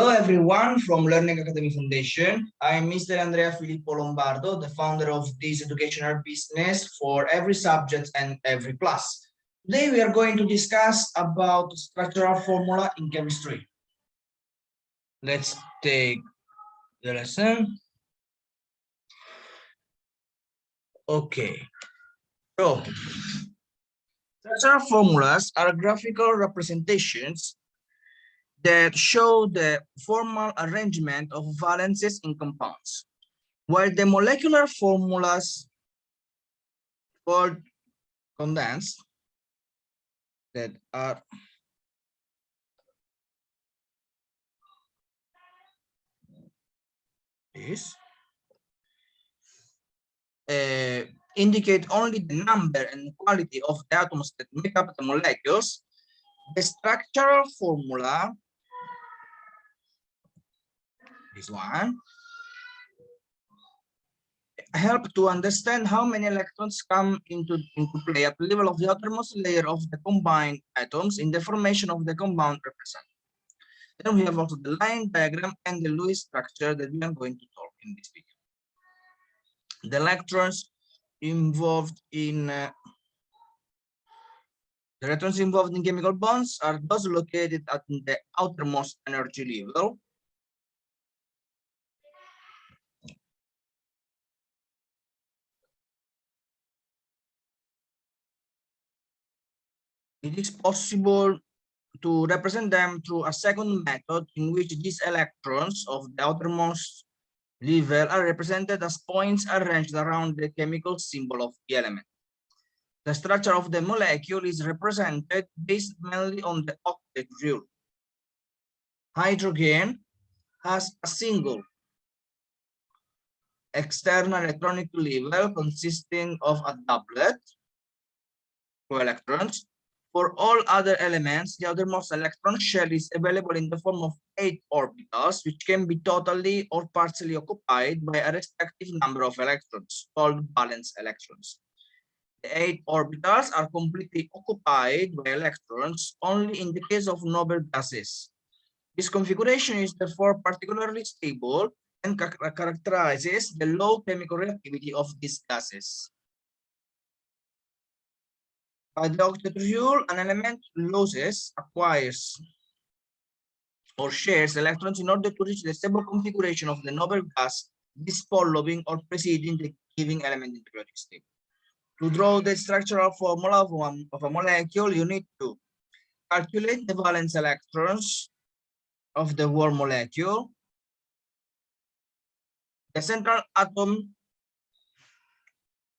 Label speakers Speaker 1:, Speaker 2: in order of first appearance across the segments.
Speaker 1: Hello everyone from Learning Academy Foundation. I'm Mr. Andrea Filippo Lombardo, the founder of this educational business for every subject and every class. Today we are going to discuss about structural formula in chemistry. Let's take the lesson. Okay. So, structural formulas are graphical representations that show the formal arrangement of valences in compounds, while the molecular formulas called condensed that are indicate only the number and quality of the atoms that make up the molecules. The structural formula, this one, help to understand how many electrons come into play at the level of the outermost layer of the combined atoms in the formation of the compound represented. Then we have also the line diagram and the Lewis structure that we are going to talk in this video. The electrons involved in chemical bonds are those located at the outermost energy level. It is possible to represent them through a second method in which these electrons of the outermost level are represented as points arranged around the chemical symbol of the element. The structure of the molecule is represented based mainly on the octet rule. Hydrogen has a single external electronic level consisting of a doublet, 2 electrons. For all other elements, the outermost electron shell is available in the form of 8 orbitals, which can be totally or partially occupied by a respective number of electrons, called valence electrons. The 8 orbitals are completely occupied by electrons only in the case of noble gases. This configuration is therefore particularly stable and characterizes the low chemical reactivity of these gases. By the octet rule, an element acquires or shares electrons in order to reach the stable configuration of the noble gas, this following or preceding the giving element in the periodic table. To draw the structural formula of a molecule, you need to calculate the valence electrons of the whole molecule. The central atom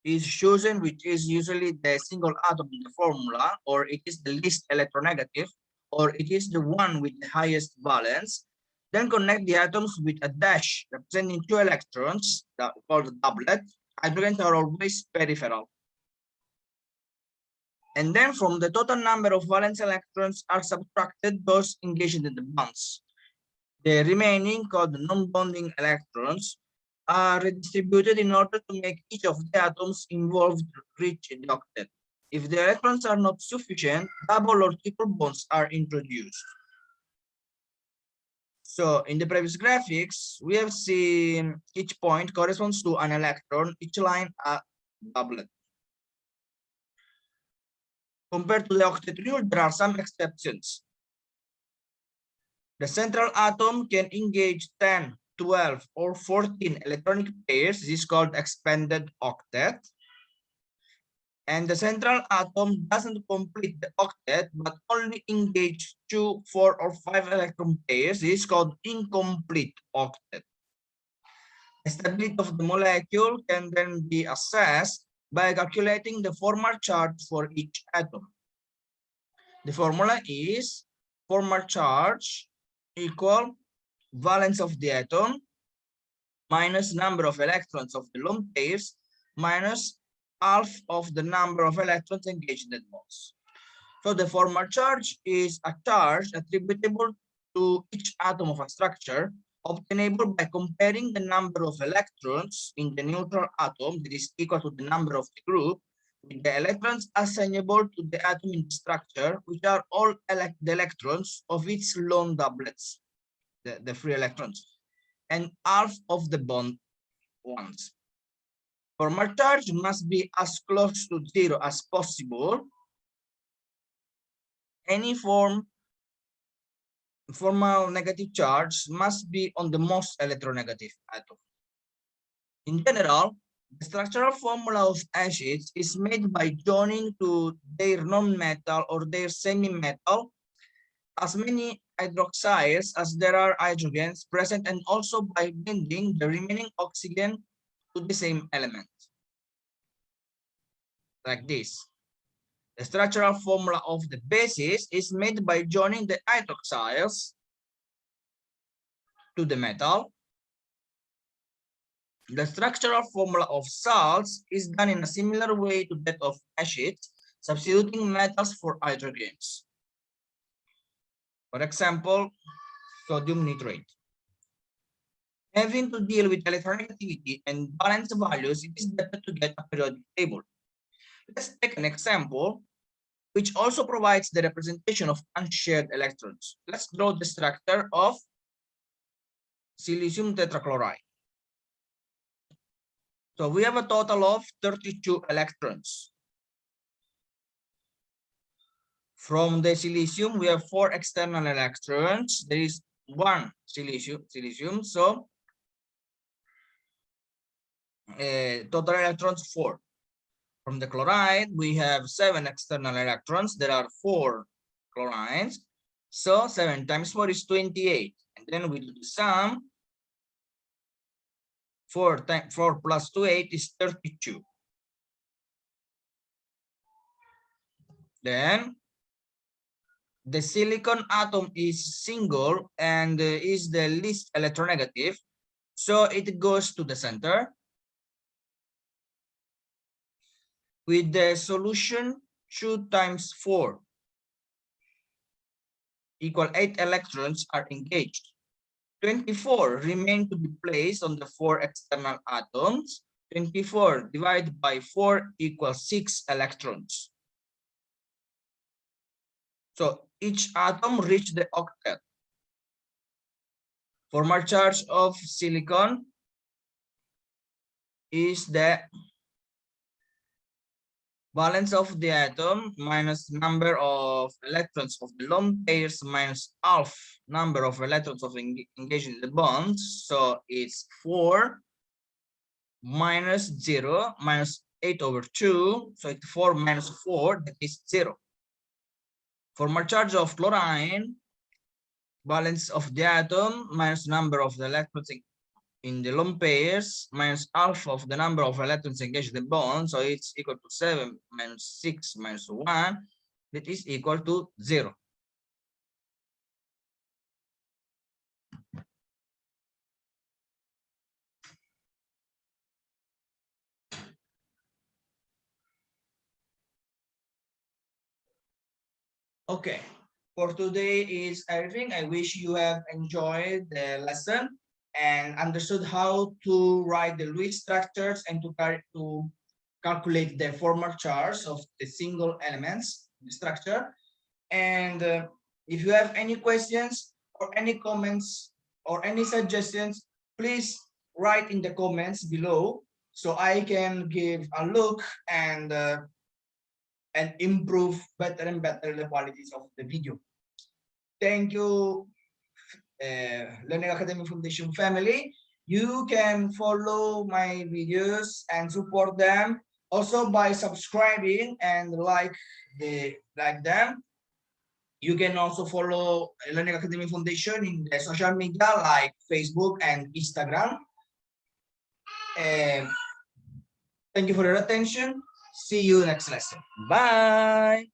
Speaker 1: is chosen, which is usually the single atom in the formula, or it is the least electronegative, or it is the one with the highest valence. Then connect the atoms with a dash representing 2 electrons, called the doublet. Hydrogens are always peripheral. And then from the total number of valence electrons are subtracted those engaged in the bonds. The remaining, called non-bonding electrons, are redistributed in order to make each of the atoms involved reach the octet. If the electrons are not sufficient, double or triple bonds are introduced. So in the previous graphics, we have seen each point corresponds to an electron, each line a doublet. Compared to the octet rule, there are some exceptions. The central atom can engage 10, 12, or 14 electronic pairs. This is called expanded octet. And the central atom doesn't complete the octet, but only engage 2, 4, or 5 electron pairs. This is called incomplete octet. The stability of the molecule can then be assessed by calculating the formal charge for each atom. The formula is formal charge equal valence of the atom minus number of electrons of the lone pairs minus half of the number of electrons engaged in the bonds. So the formal charge is a charge attributable to each atom of a structure obtainable by comparing the number of electrons in the neutral atom, that is equal to the number of the group, with the electrons assignable to the atom in the structure, which are all the electrons of its lone doublets. the free electrons, and half of the bond ones. Formal charge must be as close to zero as possible. Any formal negative charge must be on the most electronegative atom. In general, the structural formula of acids is made by joining to their non-metal or their semi-metal as many hydroxides as there are hydrogens present, and also by bending the remaining oxygen to the same element. Like this. The structural formula of the bases is made by joining the hydroxides to the metal. The structural formula of salts is done in a similar way to that of acids, substituting metals for hydrogens. For example, sodium nitrate. Having to deal with electronegativity and valence values, it is better to get a periodic table. Let's take an example which also provides the representation of unshared electrons. Let's draw the structure of silicium tetrachloride. So we have a total of 32 electrons. From the silicium, we have 4 external electrons. There is 1 silicium, so total electrons 4. From the chloride, we have 7 external electrons. There are 4 chlorides. So 7 times 4 is 28. And then we do the sum. 4 plus 28 is 32. Then the silicon atom is single and is the least electronegative. So it goes to the center. With the solution 2 times 4 equal 8 electrons are engaged. 24 remain to be placed on the 4 external atoms. 24 divided by 4 equals 6 electrons. So each atom reached the octet. Formal charge of silicon is the valence of the atom minus number of electrons of the lone pairs minus half number of electrons of engaged in the bonds. So it's 4 minus 0 minus 8 over 2. So it's 4 minus 4, that is 0. Formal charge of chlorine, valence of the atom minus number of the electrons in the lone pairs minus half of the number of electrons engaged in the bond. So it's equal to 7 minus 6 minus 1. That is equal to 0. Okay, for today is everything. I wish you have enjoyed the lesson and understood how to write the Lewis structures and to calculate the formal charge of the single elements, the structure. And if you have any questions or any comments or any suggestions, please write in the comments below so I can give a look and improve better and better the qualities of the video. Thank you, Learning Academy Foundation family. You can follow my videos and support them also by subscribing and like them. You can also follow Learning Academy Foundation in the social media like Facebook and Instagram. Thank you for your attention. See you next lesson. Bye.